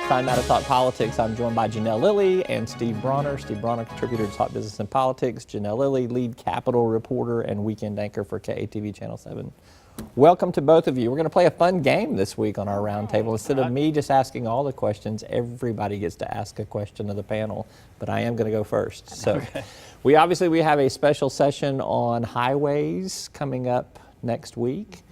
Time now to talk politics. I'm joined by Janelle Lilley and Steve Brawner. Steve Brawner, contributor to Talk Business and Politics. Janelle Lilley, lead Capitol reporter and weekend anchor for KATV Channel 7. Welcome to both of you. We're going to play a fun game this week on our roundtable. Instead of me just asking all the questions, everybody gets to ask a question of the panel, but I am going to go first. So we have a special session on highways coming up next week.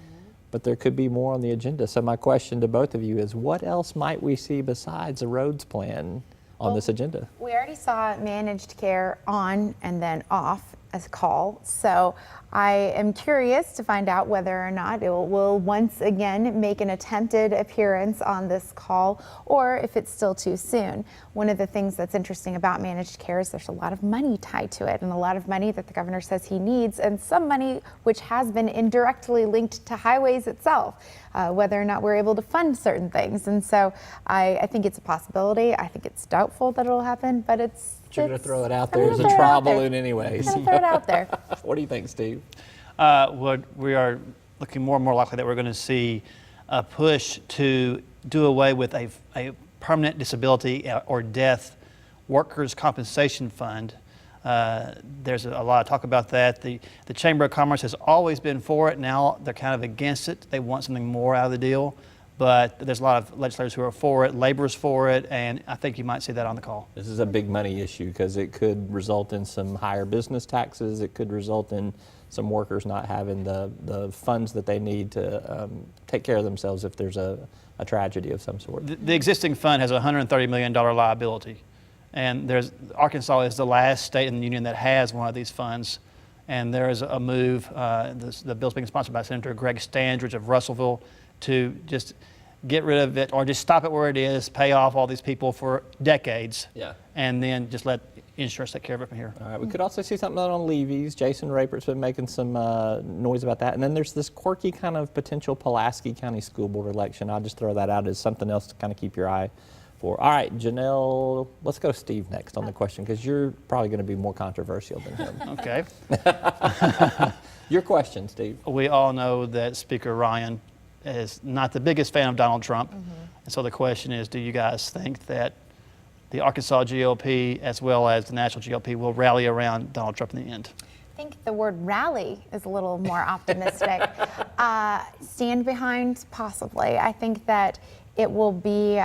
But there could be more on the agenda. So my question to both of you is, what else might we see besides a roads plan on this agenda? We already saw managed care on and then off as a call. So I am curious to find out whether or not it will once again make an attempted appearance on this call, or if it's still too soon. One of the things that's interesting about managed care is there's a lot of money tied to it, and a lot of money that the governor says he needs, and some money which has been indirectly linked to highways itself, whether or not we're able to fund certain things. And so I think it's a possibility. I think it's doubtful that it'll happen, but You're going to throw it out there as a trial balloon anyways. I'm gonna throw it out there. What do you think, Steve? Well, we are looking more and more likely that we're going to see a push to do away with a permanent disability or death workers' compensation fund. There's a lot of talk about that. The Chamber of Commerce has always been for it. Now they're kind of against it. They want something more out of the deal. But there's a lot of legislators who are for it, labor's for it, and I think you might see that on the call. This is a big money issue because it could result in some higher business taxes. It could result in some workers not having the funds that they need to take care of themselves if there's a tragedy of some sort. The existing fund has a $130 million liability, and Arkansas is the last state in the union that has one of these funds. And there is a move, the bill's being sponsored by Senator Greg Standridge of Russellville, to just get rid of it or just stop it where it is, pay off all these people for decades, and then just let insurance take care of it from here. All right, we could also see something on levies. Jason Rapert's been making some noise about that. And then there's this quirky kind of potential Pulaski County School Board election. I'll just throw that out as something else to kind of keep your eye for. All right, Janelle, let's go Steve next on the question because you're probably going to be more controversial than him. Okay. Your question, Steve. We all know that Speaker Ryan is not the biggest fan of Donald Trump. And so the question is, do you guys think that the Arkansas GOP as well as the national GOP will rally around Donald Trump in the end? I think the word rally is a little more optimistic. Stand behind, possibly. I think that it will be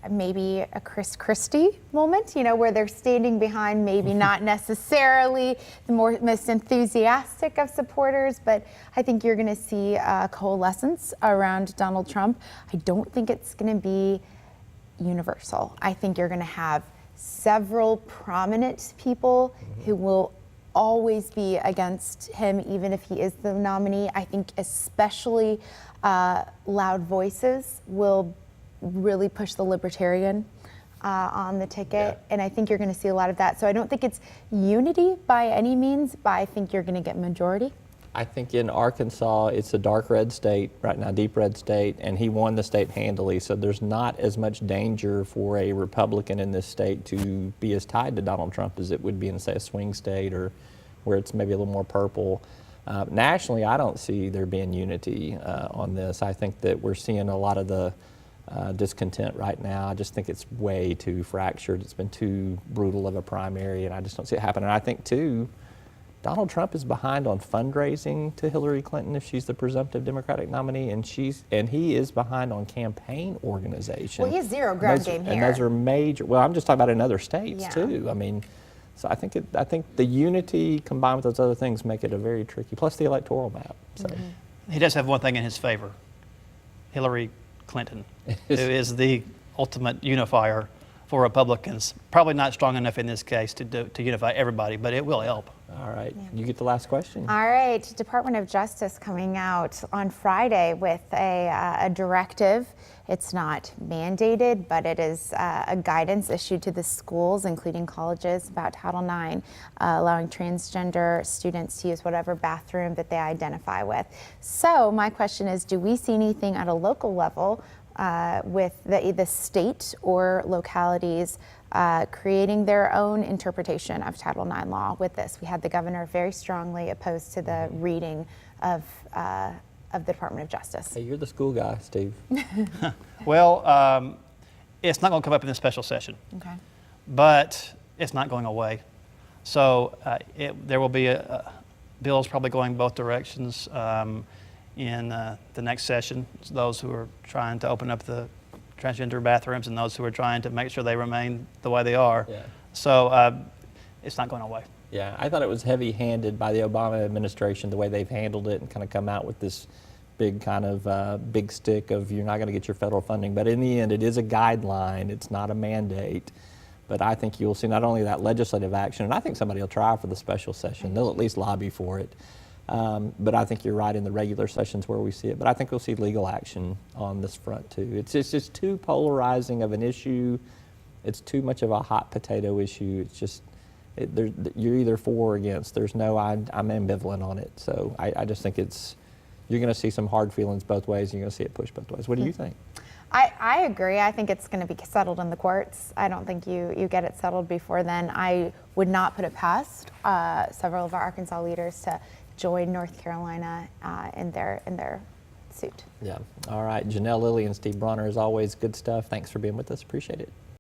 maybe a Chris Christie moment, where they're standing behind maybe not necessarily the most enthusiastic of supporters, but I think you're going to see coalescence around Donald Trump. I don't think it's going to be universal. I think you're going to have several prominent people who will always be against him, even if he is the nominee. I think especially loud voices will really push the libertarian on the ticket, and I think you're going to see a lot of that. So I don't think it's unity by any means, but I think you're going to get majority. I think in Arkansas, it's a dark red state right now, deep red state, and he won the state handily. So there's not as much danger for a Republican in this state to be as tied to Donald Trump as it would be in, say, a swing state or where it's maybe a little more purple. Nationally, I don't see there being unity on this. I think that we're seeing a lot of the discontent right now. I just think it's way too fractured. It's been too brutal of a primary, and I just don't see it happening. I think, too, Donald Trump is behind on fundraising to Hillary Clinton if she's the presumptive Democratic nominee, and he is behind on campaign organization. Well, he has zero ground game here. And those are major. Well, I'm just talking about in other states too. I mean, so I think the unity combined with those other things make it a very tricky. Plus the electoral map. So he does have one thing in his favor: Hillary Clinton, who is the ultimate unifier for Republicans. Probably not strong enough in this case to unify everybody, but it will help. All right, you get the last question. All right, Department of Justice coming out on Friday with a directive. It's not mandated, but it is a guidance issued to the schools, including colleges, about Title IX, allowing transgender students to use whatever bathroom that they identify with. So my question is, do we see anything at a local level with the state or localities creating their own interpretation of Title IX law with this? We had the governor very strongly opposed to the reading of the Department of Justice. Hey, you're the school guy, Steve. Well, it's not going to come up in the special session, Okay. but it's not going away. So there will be bills probably going both directions in the next session. Those who are trying to open up the transgender bathrooms and those who are trying to make sure they remain the way they are. Yeah. So it's not going away. Yeah, I thought it was heavy-handed by the Obama administration, the way they've handled it and kind of come out with this big kind of big stick of you're not going to get your federal funding. But in the end, it is a guideline. It's not a mandate. But I think you'll see not only that legislative action, and I think somebody will try for the special session. They'll at least lobby for it. But I think you're right in the regular sessions where we see it. But I think we'll see legal action on this front too. It's just too polarizing of an issue. It's too much of a hot potato issue. It's just you're either for or against. There's no I'm ambivalent on it. So I just think you're going to see some hard feelings both ways. And you're going to see it push both ways. What do you think? I agree. I think it's going to be settled in the courts. I don't think you get it settled before then. I would not put it past several of our Arkansas leaders to join North Carolina in their suit. Yeah. All right. Janelle Lilley and Steve Brawner, as always, good stuff. Thanks for being with us. Appreciate it.